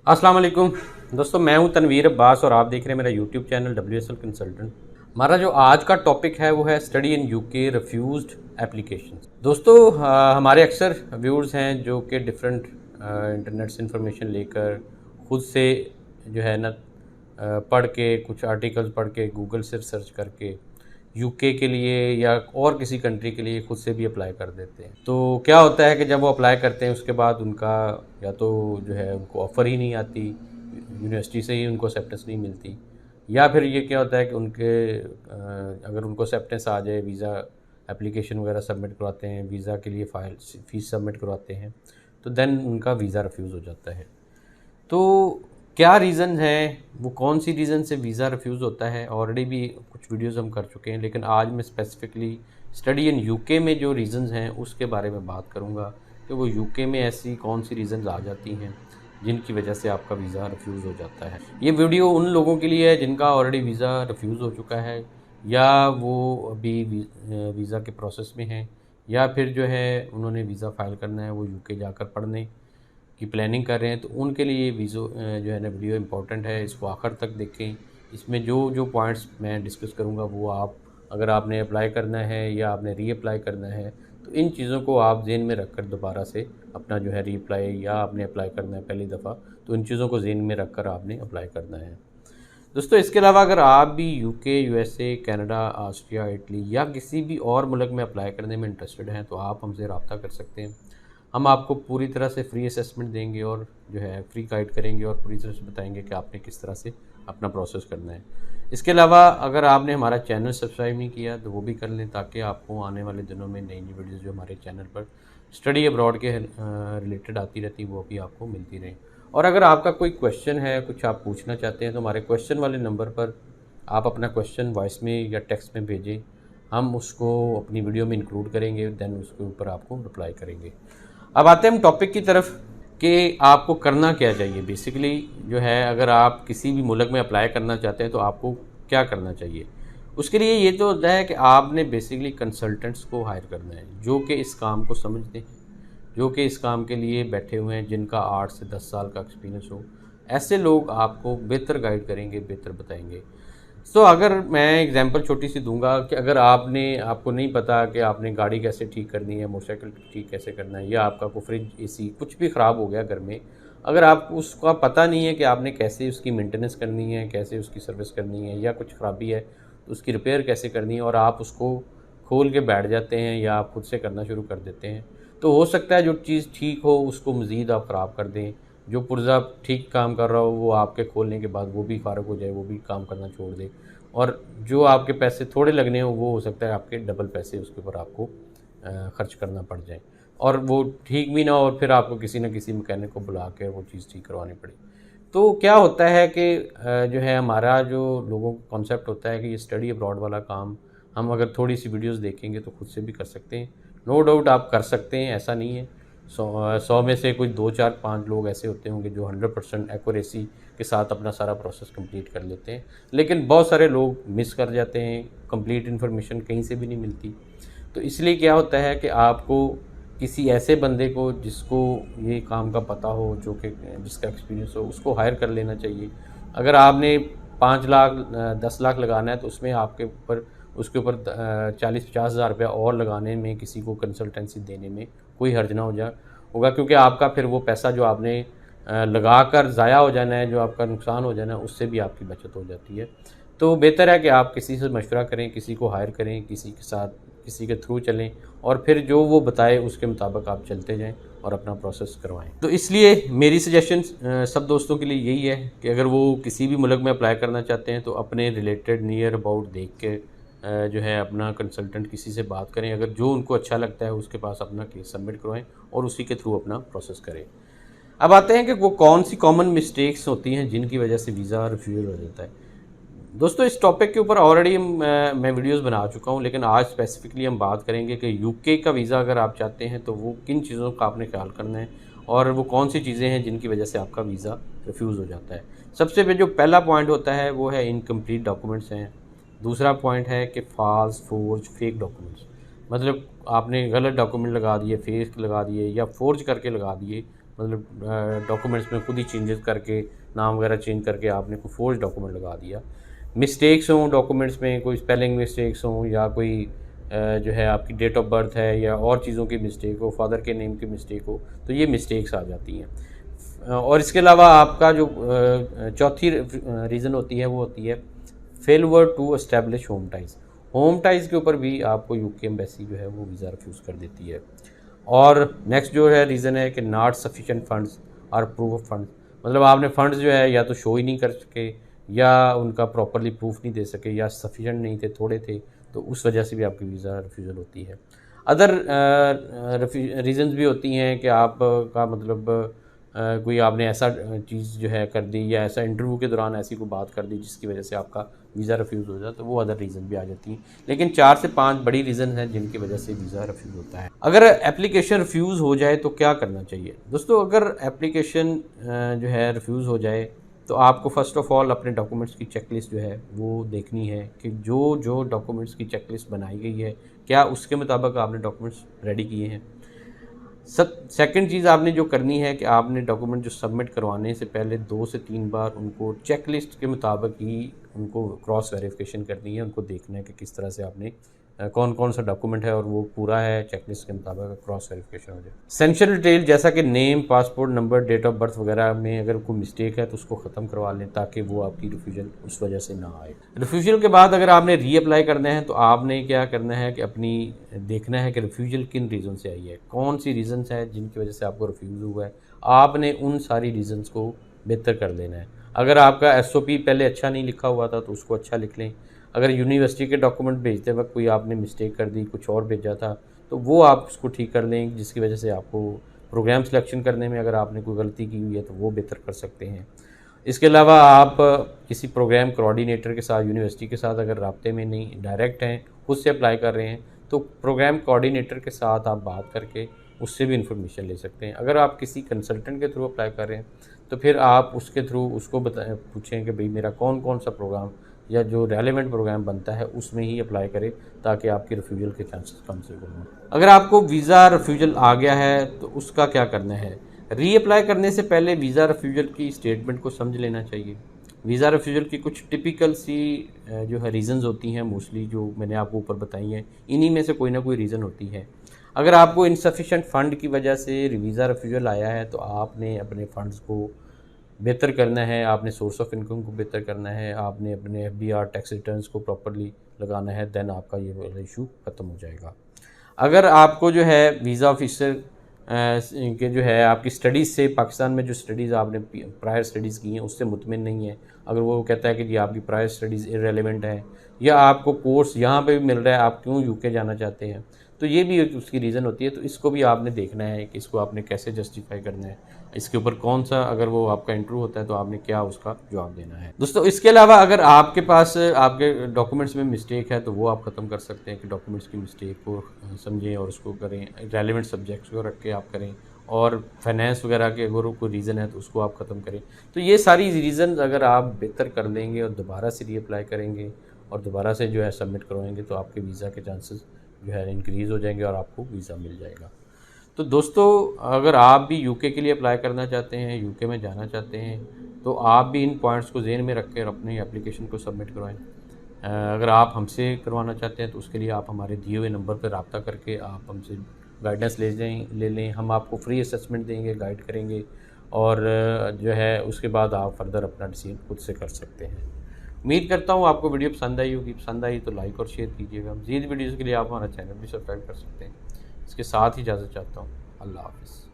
अस्सलाम वालेकुम दोस्तों, मैं हूं तनवीर अब्बास और आप देख रहे हैं मेरा यूट्यूब चैनल WSL कंसल्टेंट। हमारा जो आज का टॉपिक है वो है study in UK refused applications. दोस्तों हमारे अक्सर व्यूअर्स हैं जो कि डिफरेंट इंटरनेट से इंफॉर्मेशन लेकर खुद से जो है ना पढ़ के कुछ आर्टिकल्स पढ़ के गूगल से सर्च करके यूके के लिए या और किसी कंट्री के लिए खुद से भी अप्लाई कर देते हैं। तो क्या होता है कि जब वो अप्लाई करते हैं उसके बाद उनका या तो जो है उनको ऑफ़र ही नहीं आती, यूनिवर्सिटी से ही उनको एक्सेप्टेंस नहीं मिलती, या फिर ये क्या होता है कि उनके अगर उनको एक्सेप्टेंस आ जाए, वीज़ा एप्लीकेशन वगैरह सबमिट करवाते हैं, वीज़ा के लिए फ़ाइल फ़ीस सबमिट करवाते हैं, तो देन उनका वीज़ा रिफ्यूज़ हो जाता है। तो क्या रीज़न है, वो कौन सी रीज़न से वीज़ा रिफ्यूज़ होता है, ऑलरेडी भी कुछ वीडियोज़ हम कर चुके हैं, लेकिन आज मैं स्पेसिफ़िकली स्टडी इन यूके में जो रीज़न्स हैं उसके बारे में बात करूँगा कि वो यूके में ऐसी कौन सी रीज़न्स आ जाती हैं जिनकी वजह से आपका वीज़ा रिफ्यूज़ हो जाता है। ये वीडियो उन लोगों के लिए है जिनका ऑलरेडी वीज़ा रिफ्यूज़ हो चुका है, या वो अभी वीज़ा के प्रोसेस में हैं, या फिर जो है उन्होंने वीज़ा फ़ाइल करना है, वो यूके जाकर पढ़ने की प्लानिंग कर रहे हैं। तो उनके लिए ये जो है ना वीडियो इम्पोर्टेंट है, इसको आखिर तक देखें। इसमें जो जो पॉइंट्स मैं डिस्कस करूँगा वो आप अगर आपने अप्लाई करना है या आपने रीअप्लाई करना है तो इन चीज़ों को आप ज़हन में रखकर दोबारा से अपना जो है रीअप्लाई या आपने अप्लाई करना है पहली दफ़ा, तो इन चीज़ों को ज़हन में रखकर आपने अप्लाई करना है। दोस्तों इसके अलावा अगर आप भी UK, USA, Canada, Austria, Italy या किसी भी और मुल्क में अप्लाई करने में इंटरेस्टेड हैं तो आप हमसे रब्ता कर सकते हैं। हम आपको पूरी तरह से फ्री असेसमेंट देंगे और जो है फ्री गाइड करेंगे और पूरी तरह से बताएंगे कि आपने किस तरह से अपना प्रोसेस करना है। इसके अलावा अगर आपने हमारा चैनल सब्सक्राइब नहीं किया तो वो भी कर लें, ताकि आपको आने वाले दिनों में नई नई वीडियोज़ जो हमारे चैनल पर स्टडी अब्रॉड के रिलेटेड आती रहती वो भी आपको मिलती रहें। और अगर आपका कोई क्वेश्चन है, कुछ आप पूछना चाहते हैं, तो हमारे क्वेश्चन वाले नंबर पर आप अपना क्वेश्चन वॉइस में या टेक्स्ट में भेजें, हम उसको अपनी वीडियो में इंक्लूड करेंगे, देन उसके ऊपर आपको रिप्लाई करेंगे। अब आते हैं हम टॉपिक की तरफ कि आपको करना क्या चाहिए। बेसिकली जो है अगर आप किसी भी मुल्क में अप्लाई करना चाहते हैं तो आपको क्या करना चाहिए। उसके लिए ये तो होता है कि आपने बेसिकली कंसल्टेंट्स को हायर करना है जो कि इस काम को समझते हैं, जो कि इस काम के लिए बैठे हुए हैं, जिनका 8 से 10 साल का एक्सपीरियंस हो। ऐसे लोग आपको बेहतर गाइड करेंगे, बेहतर बताएंगे। तो अगर मैं एग्जांपल छोटी सी दूंगा कि अगर आपको नहीं पता कि आपने गाड़ी कैसे ठीक करनी है, मोटरसाइकिल ठीक कैसे करना है, या आपका कोई फ्रिज, एसी कुछ भी ख़राब हो गया घर में, अगर आपको उसका पता नहीं है कि आपने कैसे उसकी मेंटेनेंस करनी है, कैसे उसकी सर्विस करनी है, या कुछ ख़राबी है तो उसकी रिपेयर कैसे करनी है, और आप उसको खोल के बैठ जाते हैं या आप खुद से करना शुरू कर देते हैं, तो हो सकता है जो चीज़ ठीक हो उसको मज़ीद आप ख़राब कर दें। जो पुर्जा ठीक काम कर रहा हो वो आपके खोलने के बाद वो भी फ़ारग हो जाए, वो भी काम करना छोड़ दे, और जो आपके पैसे थोड़े लगने हो वो हो सकता है आपके डबल पैसे उसके ऊपर आपको खर्च करना पड़ जाए, और वो ठीक भी ना हो और फिर आपको किसी न किसी मैकेनिक को बुला के वो चीज़ ठीक करवानी पड़ी। तो क्या होता है कि जो है हमारा जो लोगों का कॉन्सेप्ट होता है कि ये स्टडी अब्रॉड वाला काम हम अगर थोड़ी सी वीडियोस देखेंगे तो खुद से भी कर सकते हैं। नो डाउट आप कर सकते हैं, ऐसा नहीं है। 100 में से कुछ 2, 4, 5 लोग ऐसे होते होंगे जो 100% एक्यूरेसी के साथ अपना सारा प्रोसेस कंप्लीट कर लेते हैं, लेकिन बहुत सारे लोग मिस कर जाते हैं, कंप्लीट इन्फॉर्मेशन कहीं से भी नहीं मिलती। तो इसलिए क्या होता है कि आपको किसी ऐसे बंदे को जिसको ये काम का पता हो, जो कि जिसका एक्सपीरियंस हो, उसको हायर कर लेना चाहिए। अगर आपने 5 लाख 10 लाख लगाना है तो उसमें आपके ऊपर उसके ऊपर 40-50 हज़ार रुपया और लगाने में, किसी को कंसल्टेंसी देने में कोई हर्ज ना होगा, क्योंकि आपका फिर वो पैसा जो आपने लगा कर ज़ाया हो जाना है, जो आपका नुकसान हो जाना है, उससे भी आपकी बचत हो जाती है। तो बेहतर है कि आप किसी से मशवरा करें, किसी को हायर करें, किसी के साथ किसी के थ्रू चलें, और फिर जो वो बताए उसके मुताबिक आप चलते जाएं और अपना प्रोसेस करवाएं। तो इसलिए मेरी सजेशन सब दोस्तों के लिए यही है कि अगर वो किसी भी मुल्क में अप्लाई करना चाहते हैं तो अपने रिलेटेड नियर अबाउट देख के जो है अपना कंसल्टेंट किसी से बात करें, अगर जो उनको अच्छा लगता है उसके पास अपना केस सबमिट करवाएं और उसी के थ्रू अपना प्रोसेस करें। अब आते हैं कि वो कौन सी कॉमन मिस्टेक्स होती हैं जिनकी वजह से वीज़ा रिफ्यूज़ल हो जाता है। दोस्तों इस टॉपिक के ऊपर ऑलरेडी मैं वीडियोस बना चुका हूं, लेकिन आज स्पेसिफिकली हम बात करेंगे कि यूके का वीज़ा अगर आप चाहते हैं तो वो किन चीज़ों का आपने ख्याल करना है और वो कौन सी चीज़ें हैं जिनकी वजह से आपका वीज़ा रिफ्यूज़ हो जाता है। सबसे जो पहला पॉइंट होता है वो है इनकम्प्लीट डॉक्यूमेंट्स हैं। दूसरा पॉइंट है कि फॉल्स, फोर्ज, फेक डॉक्यूमेंट्स, मतलब आपने गलत डॉक्यूमेंट लगा दिए, फेक लगा दिए या फोर्ज करके लगा दिए, मतलब डॉक्यूमेंट्स में खुद ही चेंजेस करके नाम वगैरह चेंज करके आपने कोई फोर्ज डॉक्यूमेंट लगा दिया। मिस्टेक्स हों डॉक्यूमेंट्स में, कोई स्पेलिंग मिस्टेक्स हों या कोई जो है आपकी डेट ऑफ बर्थ है या और चीज़ों की मिस्टेक हो, फादर के नेम की मिस्टेक हो, तो ये मिस्टेक्स आ जाती हैं। और इसके अलावा आपका जो चौथी रीज़न होती है वो होती है failure to establish home ties. Home ties के ऊपर भी आपको यूके एम्बेसी जो है वो वीज़ा रिफ्यूज़ कर देती है। और नेक्स्ट जो है रीज़न है कि नॉट सफिशिएंट फंड्स और प्रूफ ऑफ फंड्स, मतलब आपने फंड्स जो है या तो शो ही नहीं कर सके या उनका प्रॉपरली प्रूफ नहीं दे सके या सफिशिएंट नहीं थे, थोड़े थे, तो उस वजह से भी आपकी वीज़ा रिफ्यूज़ल होती है। अदर रीज़न्स भी होती हैं कि आप का मतलब कोई आपने ऐसा चीज़ जो है कर दी या ऐसा इंटरव्यू के दौरान ऐसी कोई बात कर दी जिसकी वजह से आपका वीज़ा रिफ्यूज़ हो जाए, तो वो अदर रीज़न भी आ जाती हैं। लेकिन 4 से 5 बड़ी रीज़न हैं जिनकी वजह से वीज़ा रिफ्यूज़ होता है। अगर एप्लीकेशन रिफ्यूज़ हो जाए तो क्या करना चाहिए? दोस्तों, अगर एप्लीकेशन जो है रिफ्यूज़ हो जाए तो आपको फ़र्स्ट ऑफ़ ऑल अपने डॉक्यूमेंट्स की चेकलिस्ट जो है वो देखनी है कि जो डॉक्यूमेंट्स की चेकलिस्ट बनाई गई है क्या उसके मुताबिक आपने डॉक्यूमेंट्स रेडी किए हैं। सेकंड चीज़ आपने जो करनी है कि आपने डॉक्यूमेंट जो सबमिट करवाने से पहले 2 से 3 बार उनको चेकलिस्ट के मुताबिक ही उनको क्रॉस वेरिफिकेशन करनी है। उनको देखना है कि किस तरह से आपने कौन कौन सा डॉक्यूमेंट है और वो पूरा है चेकलिस्ट के मुताबिक क्रॉस वेरिफिकेशन हो जाए। एसेंशियल डिटेल जैसा कि name, passport number, date of birth वगैरह में अगर कोई मिस्टेक है तो उसको ख़त्म करवा लें ताकि वो आपकी रिफ्यूजल उस वजह से ना आए। रिफ्यूजल के बाद अगर आपने रीअप्लाई करना है तो आपने क्या करना है कि अपनी देखना है कि रिफ्यूजल किन रीज़न से आई है, कौन सी रीज़न्स है जिनकी वजह से आपको रिफ्यूज़ हुआ है। आपने उन सारी रीज़न्स को बेहतर कर देना है। अगर आपका SOP पहले अच्छा नहीं लिखा हुआ था तो उसको अच्छा लिख लें। अगर यूनिवर्सिटी के डॉक्यूमेंट भेजते वक्त कोई आपने मिस्टेक कर दी, कुछ और भेजा था, तो वो आप उसको ठीक कर लें जिसकी वजह से आपको प्रोग्राम सिलेक्शन करने में अगर आपने कोई गलती की हुई है तो वो बेहतर कर सकते हैं। इसके अलावा आप किसी प्रोग्राम कोऑर्डिनेटर के साथ, यूनिवर्सिटी के साथ अगर राब्ते में नहीं, डायरेक्ट हैं, खुद से अप्लाई कर रहे हैं, तो प्रोग्राम कोऑर्डिनेटर के साथ आप बात करके उससे भी इंफॉर्मेशन ले सकते हैं। अगर आप किसी कंसल्टेंट के थ्रू अप्लाई कर रहे हैं तो फिर आप उसके थ्रू उसको पूछें कि भाई मेरा कौन कौन सा प्रोग्राम या जो रेलेवेंट प्रोग्राम बनता है उसमें ही अप्लाई करें ताकि आपकी रिफ्यूजल के चांसेस कम से कम हों। अगर आपको वीज़ा रिफ्यूजल आ गया है तो उसका क्या करना है? रीअप्लाई करने से पहले वीज़ा रिफ्यूजल की स्टेटमेंट को समझ लेना चाहिए। वीज़ा रिफ्यूजल की कुछ टिपिकल सी जो है रीज़न्स होती हैं, मोस्टली जो मैंने आपको ऊपर बताई हैं, इन्हीं में से कोई ना कोई रीज़न होती है। अगर आपको इनसफिशेंट फ़ंड की वजह से वीज़ा रिफ्यूजल आया है तो आपने अपने फ़ंड्स को बेहतर करना है, आपने सोर्स ऑफ इनकम को बेहतर करना है, आपने अपने FBR टैक्स रिटर्न्स को प्रॉपर्ली लगाना है, देन आपका ये वाला इशू ख़त्म हो जाएगा। अगर आपको जो है वीज़ा ऑफिसर के जो है आपकी स्टडीज़ से, पाकिस्तान में जो स्टडीज़ आपने प्रायर स्टडीज़ की हैं उससे मुतमिन नहीं है, अगर वो कहता है कि जी आपकी प्रायर स्टडीज़ इररेलेवेंट है या आपको कोर्स यहाँ पे भी मिल रहा है, आप क्यों UK जाना चाहते हैं, तो ये भी एक उसकी रीज़न होती है। तो इसको भी आपने देखना है कि इसको आपने कैसे जस्टिफाई करना है, इसके ऊपर कौन सा, अगर वो आपका इंटरव्यू होता है तो आपने क्या उसका जवाब देना है। दोस्तों, इसके अलावा अगर आपके पास आपके डॉक्यूमेंट्स में मिस्टेक है तो वो आप ख़त्म कर सकते हैं कि डॉक्यूमेंट्स की मिस्टेक को समझें और उसको करें, रेलिवेंट सब्जेक्ट्स को रख के आप करें, और फाइनेंस वगैरह के अगर कोई रीज़न है तो उसको आप ख़त्म करें। तो ये सारी रीज़न अगर आप बेहतर कर लेंगे और दोबारा से रीअप्लाई करेंगे और दोबारा से जो है सबमिट करवाएंगे तो आपके वीज़ा के चांसेस जो है इंक्रीज़ हो जाएंगे और आपको वीज़ा मिल जाएगा। तो दोस्तों, अगर आप भी UK के लिए अप्लाई करना चाहते हैं, UK में जाना चाहते हैं, तो आप भी इन पॉइंट्स को ज़हन में रख कर अपने एप्लीकेशन को सबमिट करवाएं। अगर आप हमसे करवाना चाहते हैं तो उसके लिए आप हमारे दिए हुए नंबर पर रब्ता करके आप हमसे गाइडेंस ले लें। हम आपको फ्री असेसमेंट देंगे, गाइड करेंगे और जो है उसके बाद आप फर्दर अपना डिसीजन खुद से कर सकते हैं। उम्मीद करता हूँ आपको वीडियो पसंद आई होगी। पसंद आई तो लाइक और शेयर कीजिएगा। मज़ीद वीडियोज़ के लिए आप हमारा चैनल भी सब्सक्राइब कर सकते हैं। इसके साथ ही इजाज़त चाहता हूँ। अल्लाह हाफ़िज़।